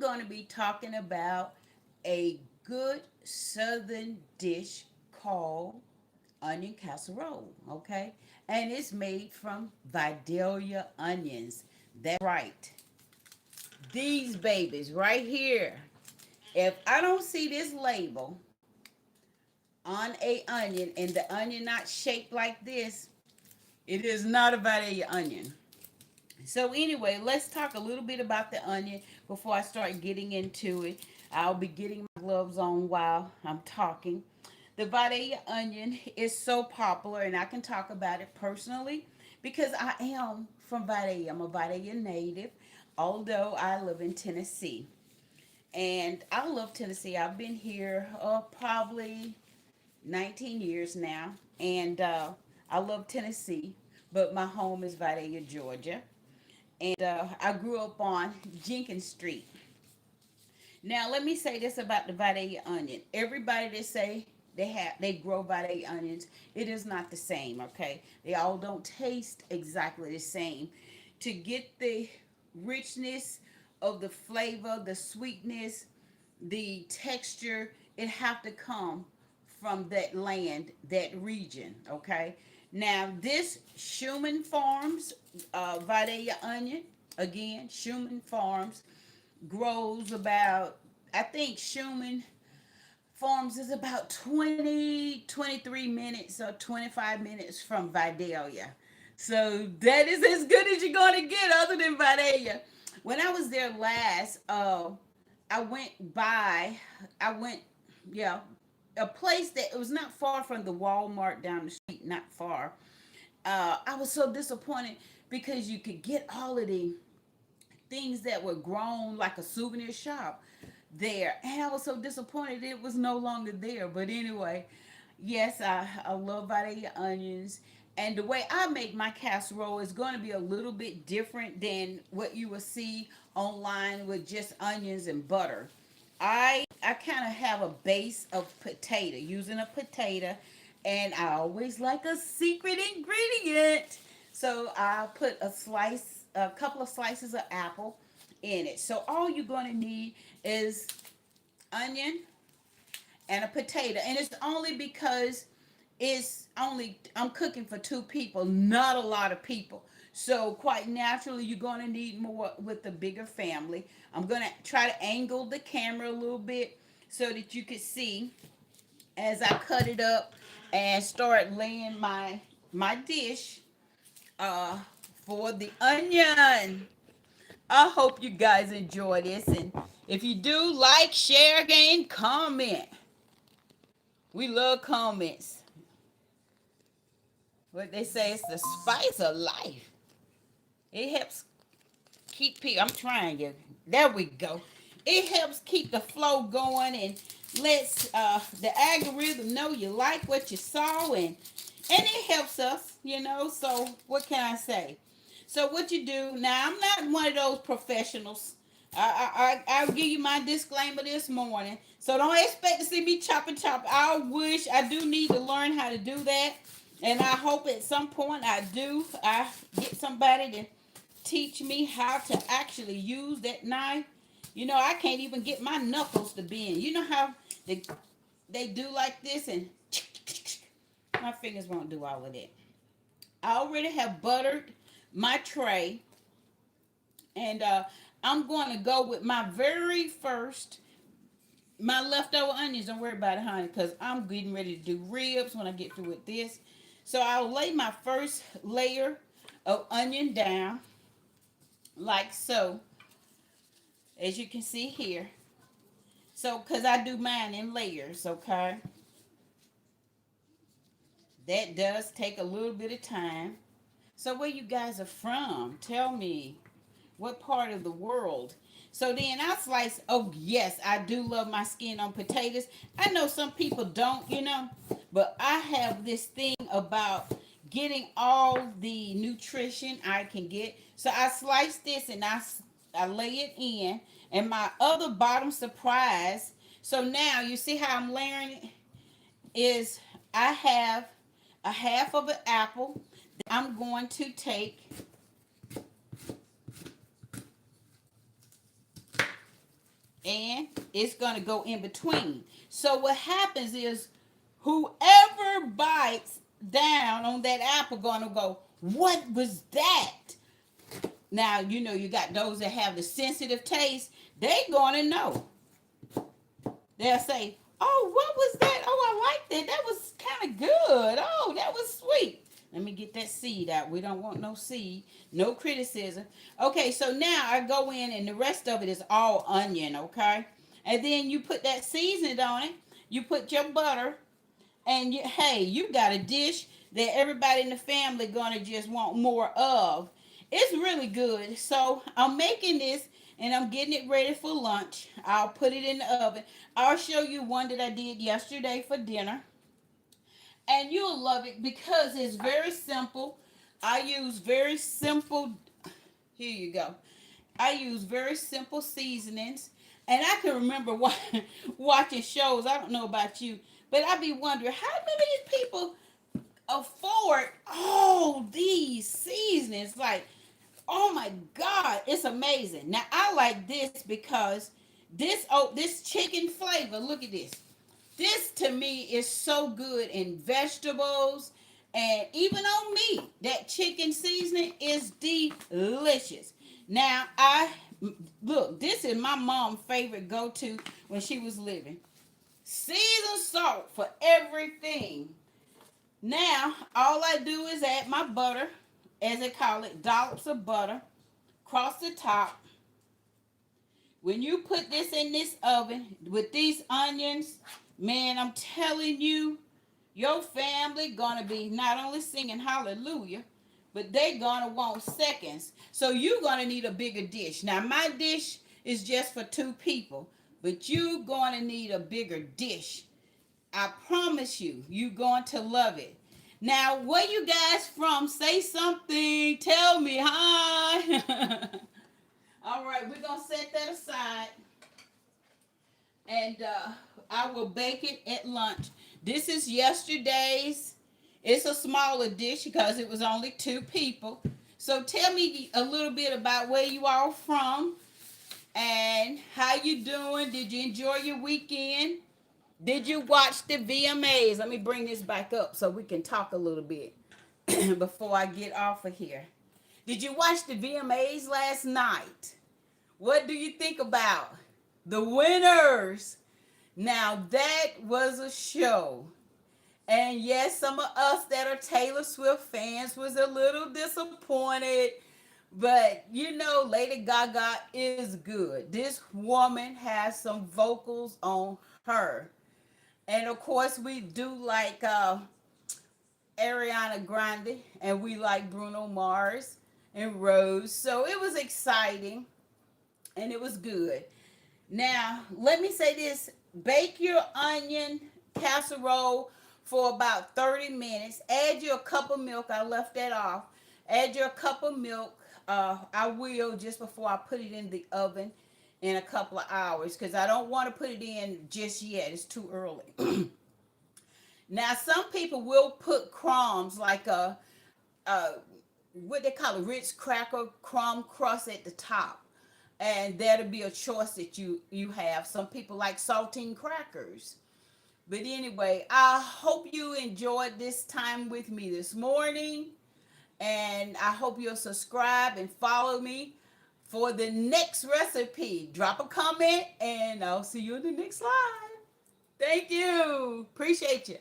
going to be talking about a good southern dish called onion casserole, okay? And it's made from Vidalia onions. That's right. These babies right here. If I don't see this label on a onion and the onion not shaped like this, it is not a Vidalia onion. So anyway, let's talk a little bit about the onion before I start getting into it. I'll be getting my gloves on while I'm talking. The Vidalia onion is so popular, and I can talk about it personally because I am from Vidalia. I'm a Vidalia native, although I live in Tennessee. And I love Tennessee. I've been here probably 19 years now, and I love Tennessee, but my home is Vidalia, Georgia, and I grew up on Jenkins Street. Now, let me say this about the Vidalia onion. Everybody that say they grow Vidalia onions, it is not the same. Okay, they all don't taste exactly the same. To get the richness of the flavor, the sweetness, the texture, it have to come from that land, that region. Okay. Now this Schumann Farms Vidalia onion, again, Schumann Farms grows about, I think Schumann Farms is about 23 minutes or 25 minutes from Vidalia. So that is as good as you're going to get other than Vidalia. When I was there last, I went by, I went, yeah, a place that it was not far from the Walmart down the street, not far. I was so disappointed because you could get all of the things that were grown like a souvenir shop there. And I was so disappointed it was no longer there. But anyway, yes, I love Vidalia onions. And the way I make my casserole is going to be a little bit different than what you will see online with just onions and butter. I kind of have a base of potato, using a potato, and I always like a secret ingredient. So I put a couple of slices of apple in it. So all you're going to need is onion and a potato, and it's only because I'm cooking for two people, not a lot of people. So quite naturally, you're going to need more with the bigger family. I'm going to try to angle the camera a little bit so that you can see as I cut it up and start laying my dish uh, for the onion. I hope you guys enjoy this, and if you do, like, share, and comment. We love comments. What they say is the spice of life. It helps keep people. I'm trying you. There we go. It helps keep the flow going and lets the algorithm know you like what you saw, and it helps us, you know. So what can I say? So what you do now? I'm not one of those professionals. I'll give you my disclaimer this morning. So don't expect to see me chopping. I wish I do need to learn how to do that, and I hope at some point I do. I get somebody to teach me how to actually use that knife. You know, I can't even get my knuckles to bend. You know how they do like this, and my fingers won't do all of that. I already have buttered my tray, and I'm going to go with my very first, my leftover onions. Don't worry about it, honey, because I'm getting ready to do ribs when I get through with this. So I'll lay my first layer of onion down like so, as you can see here. So, because I do mine in layers, okay? That does take a little bit of time. So, where you guys are from, tell me what part of the world. So then I slice, oh yes, I do love my skin on potatoes. I know some people don't, you know, but I have this thing about getting all the nutrition I can get. So I slice this and I lay it in, and my other bottom surprise. So now you see how I'm layering it is I have a half of an apple that I'm going to take and it's going to go in between. So what happens is whoever bites down on that apple going to go, what was that? Now, you know, you got those that have the sensitive taste. They going to know. They'll say, oh, what was that? Oh, I like that. That was kind of good. Oh, that was sweet. Let me get that seed out. We don't want no seed. No criticism. Okay, so now I go in and the rest of it is all onion, okay? And then you put that seasoning on it. You put your butter. And hey, you got a dish that everybody in the family gonna just want more of. It's really good. So I'm making this and I'm getting it ready for lunch. I'll put it in the oven. I'll show you one that I did yesterday for dinner. And you'll love it because it's very simple. I use very simple, here you go. I use very simple seasonings. And I can remember watching shows. I don't know about you, but I be wondering how do these people afford all these seasonings? Like, oh my God, it's amazing. Now I like this because this chicken flavor. Look at this. This to me is so good in vegetables and even on meat. That chicken seasoning is delicious. Now I look, this is my mom's favorite go-to when she was living. Seasoned salt for everything. Now all I do is add my butter, as they call it, dollops of butter, across the top. When you put this in this oven with these onions, man, I'm telling you, your family gonna be not only singing hallelujah, but they gonna want seconds. So you gonna need a bigger dish. Now my dish is just for 2 people, but you gonna need a bigger dish. I promise you, you going to love it. Now, where you guys from? Say something. Tell me hi. All right, we're gonna set that aside, and I will bake it at lunch. This is yesterday's. It's a smaller dish because it was only 2 people. So tell me a little bit about where you all from and how you doing. Did you enjoy your weekend? Did you watch the VMAs? Let me bring this back up so we can talk a little bit before I get off of here. Did you watch the VMAs last night? What do you think about the winners? Now that was a show. And yes, some of us that are Taylor Swift fans was a little disappointed. But you know, Lady Gaga is good. This woman has some vocals on her. And of course, we do like Ariana Grande, and we like Bruno Mars and Rose. So it was exciting and it was good. Now, let me say this, bake your onion casserole for about 30 minutes. Add your cup of milk. I left that off. Add your cup of milk. I will just before I put it in the oven in a couple of hours because I don't want to put it in just yet. It's too early. Now, some people will put crumbs like a what they call a Ritz cracker crumb crust at the top, and that'll be a choice that you have. Some people like saltine crackers. But anyway, I hope you enjoyed this time with me this morning, and I hope you'll subscribe and follow me for the next recipe. Drop a comment, and I'll see you in the next slide. Thank you. Appreciate you.